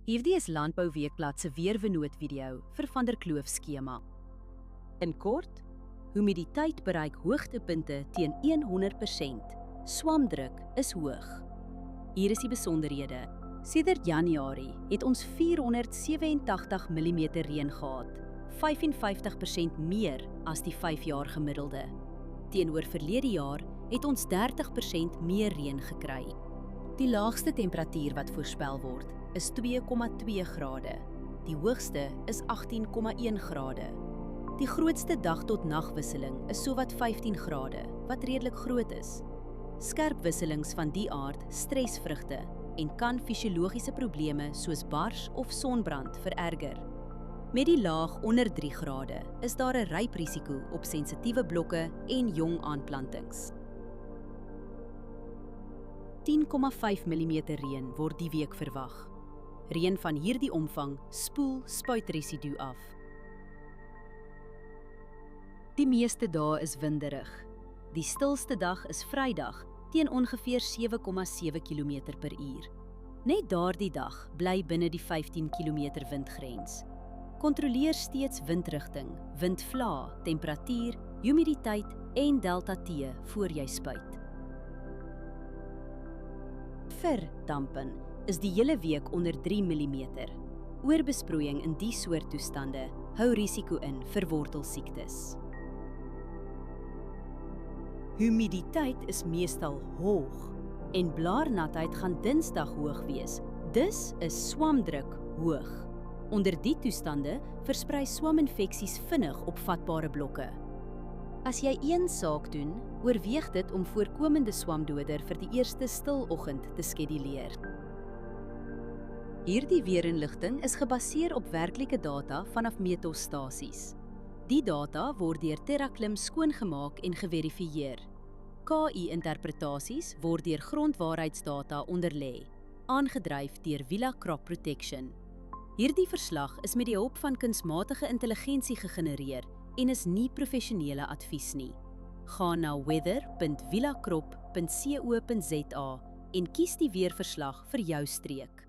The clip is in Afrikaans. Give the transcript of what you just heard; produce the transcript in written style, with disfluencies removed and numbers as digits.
Hierdie is Landbou Weekblad se weervernoot video vir Van der Kloof skema. In kort, humiditeit bereik hoogtepunte teen 100%. Swamdruk is hoog. Hier is die besonderhede. Sedert Januarie het ons 487 mm reën gehad, 55% meer as die 5-jaar gemiddelde. Teenoor verlede jaar het ons 30% meer reën gekry. Die laagste temperatuur wat voorspel word is 2,2 grade. Die hoogste is 18,1 grade. Die grootste dag tot nagwisseling is sowat 15 grade, wat redelik groot is. Skerp wisselings van die aard stres vrugte en kan fisiologiese probleme soos bars of sonbrand vererger. Met die laag onder 3 grade is daar 'n ryprisiko op sensitiewe blokke en jong aanplantings. 10,5 mm reën word die week verwag. Reën van hierdie omvang spoel spuitresidue af. Die meeste dae is winderig. Die stilste dag is Vrydag teen ongeveer 7,7 km/h. Net daardie dag bly binne die 15 km windgrens. Kontroleer steeds windrigting, windvlaag, temperatuur, humiditeit en delta T voor jy spuit. Vir dampen is die hele week onder 3 mm. Oorbesproeiing in die soort toestande hou risiko in vir wortelsiektes. Humiditeit is meestal hoog en blaarnatheid gaan Dinsdag hoog wees. Dus is swamdruk hoog. Onder die toestande versprei swaminfeksies vinnig op vatbare blokke. As jy een saak doen, oorweeg dit om voorkomende swamdoder vir die eerste stiloggend te skeduleer. Hierdie weerinligting is gebaseer op werklike data vanaf meetstasies. Die data word deur TerraClim skoongemaak en geverifieer. KI-interpretasies word deur grondwaarheidsdata onderlê, aangedryf deur Villa Crop Protection. Hierdie verslag is met die hulp van kunsmatige intelligensie gegenereer en is nie professionele advies nie. Gaan na weather.villacrop.co.za en kies die weerverslag vir jou streek.